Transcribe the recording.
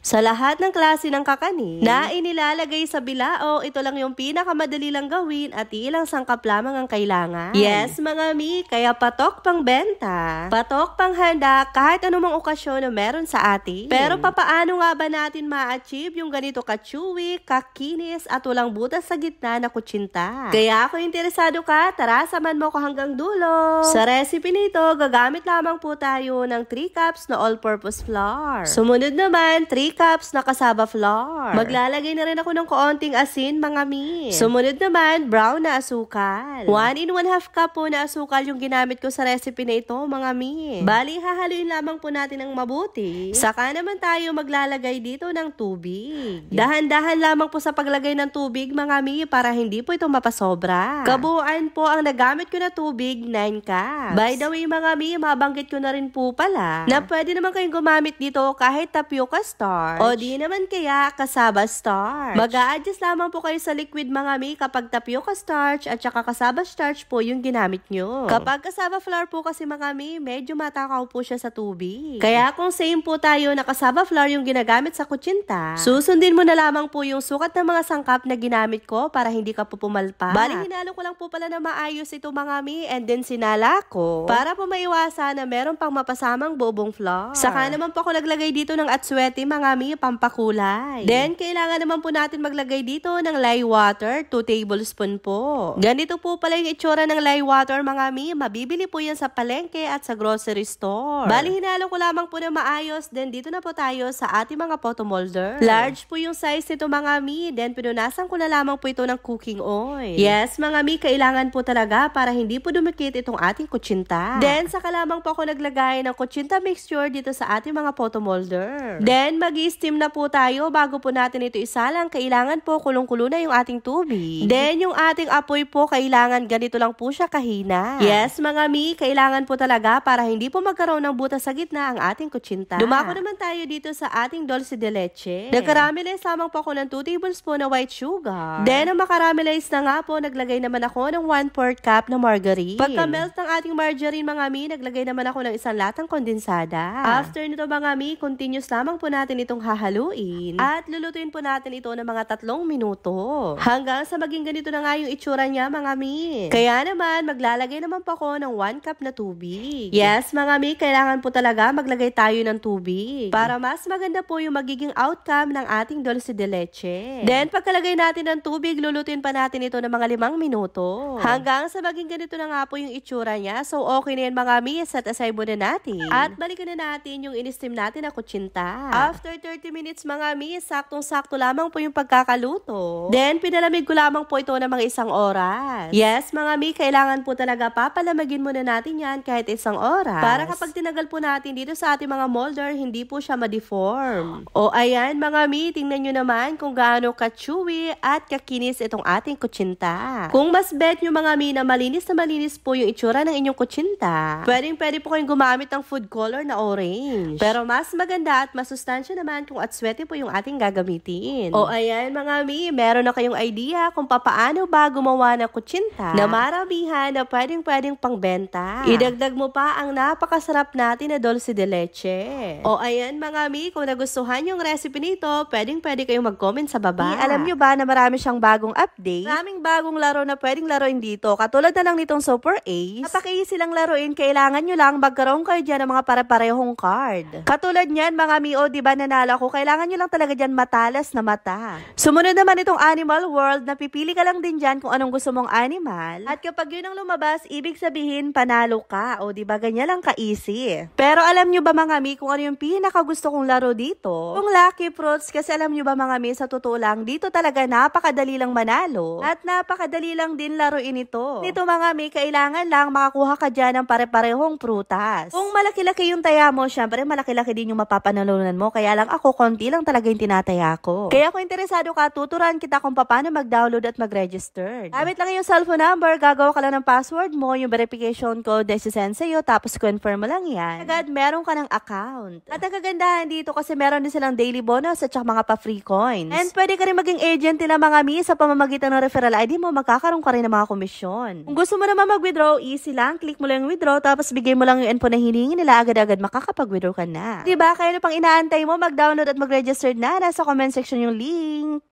Sa lahat ng klase ng kakanin na inilalagay sa bilao, ito lang yung pinakamadali lang gawin at ilang sangkap lamang ang kailangan. Yes, mga mi, kaya patok pang benta, patok pang handa kahit anumang okasyon na meron sa atin. Pero papaano nga ba natin ma-achieve yung ganito ka-chewy, kakinis at walang butas sa gitna na kutsinta? Kaya kung interesado ka, tara samahan mo ko hanggang dulo. Sa recipe nito, gagamit lamang po tayo ng 3 cups na all-purpose flour. Sumunod naman, 3 cups na cassava flour. Maglalagay na rin ako ng kaunting asin, mga mi. Sumunod naman, brown na asukal. 1 in 1/2 cup po na asukal yung ginamit ko sa recipe na ito, mga mi. Bali, hahaluin lamang po natin ng mabuti. Saka naman tayo maglalagay dito ng tubig. Dahan-dahan lamang po sa paglagay ng tubig, mga mi, para hindi po ito mapasobra. Kabuuan po ang nagamit ko na tubig, 9 cups. By the way, mga mi, mabanggit ko na rin po pala na pwede naman kayong gumamit dito kahit tapioca starch o di naman kaya cassava starch. Mag-a-adjust lamang po kayo sa liquid, mga mi, kapag tapioca starch at saka cassava starch po yung ginamit nyo. Kapag cassava flour po kasi, mga mi, medyo matakaw po siya sa tubig. Kaya kung same po tayo na cassava flour yung ginagamit sa kutsinta, susundin mo na lamang po yung sukat ng mga sangkap na ginamit ko para hindi ka po pumalpak. Bali, hinalo ko lang po pala na maayos ito, mga mi, and then sinala ko para po maiwasan na meron pang mapasamang bobong flour. Saka naman po ako naglagay dito ng atswete, mga mi, pampakulay. Then, kailangan naman po natin maglagay dito ng lye water, 2 tablespoon po. Ganito po pala yung itsura ng lye water, mga mi. Mabibili po yan sa palengke at sa grocery store. Bali, hinalo ko lamang po na maayos. Then, dito na po tayo sa ating mga photo molder. Large po yung size nito, mga mi. Then, pinunasan ko na lamang po ito ng cooking oil. Yes, mga mi, kailangan po talaga para hindi po dumikit itong ating kutsinta. Then, saka lamang po ako naglagay ng kutsinta mixture dito sa ating mga photo molder. Then, mag-i-steam na po tayo bago po natin ito isalang. Kailangan po kulong-kulo na yung ating tubig. Then, yung ating apoy po, kailangan ganito lang po siya kahina. Yes, mga mi, kailangan po talaga para hindi po magkaroon ng butas sa gitna ang ating kutsinta. Dumako naman tayo dito sa ating dulce de leche. Nagkaramelize lamang po ako ng 2 tablespoon na white sugar. Then, ang makaramelize na nga po, naglagay naman ako ng 1/4 cup na margarine. Pagka-melt ng ating margarine, mga mi, naglagay naman ako ng 1 latang kondensada. After nito, mga mi, continuous lamang po natin itong hahaluin. At lulutuin po natin ito ng mga 3 minuto. Hanggang sa maging ganito na nga yung itsura niya, mga mi. Kaya naman, maglalagay naman po ako ng 1 cup na tubig. Yes, mga mi, kailangan po talaga maglagay tayo ng tubig para mas maganda po yung magiging outcome ng ating dulce de leche. Then, pagkalagay natin ng tubig, lulutuin pa natin ito ng mga 5 minuto. Hanggang sa maging ganito na nga po yung itsura niya. So, okay na yan, mga mi. Set aside muna natin. At balikan na natin yung in-steam natin na kutsinta. After 30 minutes, mga mi, saktong-sakto lamang po yung pagkakaluto. Then, pinalamig ko lamang po ito ng mga 1 oras. Yes, mga mi, kailangan po talaga papalamagin muna natin yan kahit 1 oras. Para kapag tinagal po natin dito sa ating mga molder, hindi po siya ma-deform. O ayan, mga mi, tingnan nyo naman kung gaano ka-chewy at kakinis itong ating kutsinta. Kung mas bet nyo, mga mi, na malinis po yung itsura ng inyong kutsinta, pwede po kayong gumamit ng food color na orange. Pero mas maganda at masustansya naman kung atswete po yung ating gagamitin. O ayan, mga mi, meron na kayong idea kung papaano ba gumawa ng kutsinta na maramihan na pwedeng pangbenta. Idagdag mo pa ang napakasarap natin na dulce de leche. O ayan, mga mi, kung nagustuhan yung recipe nito, pwede kayong mag-comment sa baba. Alam nyo ba na marami siyang bagong update? Maraming bagong laro na pwedeng laruin dito. Katulad na lang nitong Super Ace. Napaka-easy lang laruin. Kailangan nyo lang magkaroon kayo dyan ng mga pare-parehong card. Katulad niyan, mga mi, o diba nanalo ko, kailangan nyo lang talaga dyan matalas na mata. Sumunod naman itong Animal World, napipili ka lang din dyan kung anong gusto mong animal. At kapag yun ang lumabas, ibig sabihin panalo ka. O diba, ganyan lang ka-easy. Pero alam nyo ba, mga mi, kung ano yung pinakagusto kong laro dito? Kung Lucky Fruits, kasi alam nyo ba, mga mi, sa totoo lang, dito talaga napakadali lang manalo. At napakadali lang din laruin ito. Dito, mga mi, kailangan lang makakuha ka dyan ng pare-parehong prutas. Kung malaki-laki yung taya mo, syempre malaki-laki din yung mapapanalunan mo. Kaya lang ako, konti lang talaga yung tinataya ko. Kaya kung interesado ka, tuturuan kita kung paano mag-download at mag-register. Gamit lang yung cellphone number, gagawa ka lang ng password mo, yung verification code na isisend sa'yo, tapos confirm mo lang yan. Agad, meron ka ng account. At ang kagandahan dito kasi meron din silang daily bonus at saka mga pa-free coins. And pwede ka rin maging agent nila, mga mi, sa pamamagitan ng referral ID mo, magkakaroon ka rin ng mga komisyon. Kung gusto mo naman mag-withdraw, easy lang. Click mo lang yung withdraw, tapos bigay mo lang yung info na hiningi nila, agad-agad makakapag-withdraw ka na. Diba? Kaya na pang inaantay mo, mag-download at mag-register na. Nasa comment section yung link.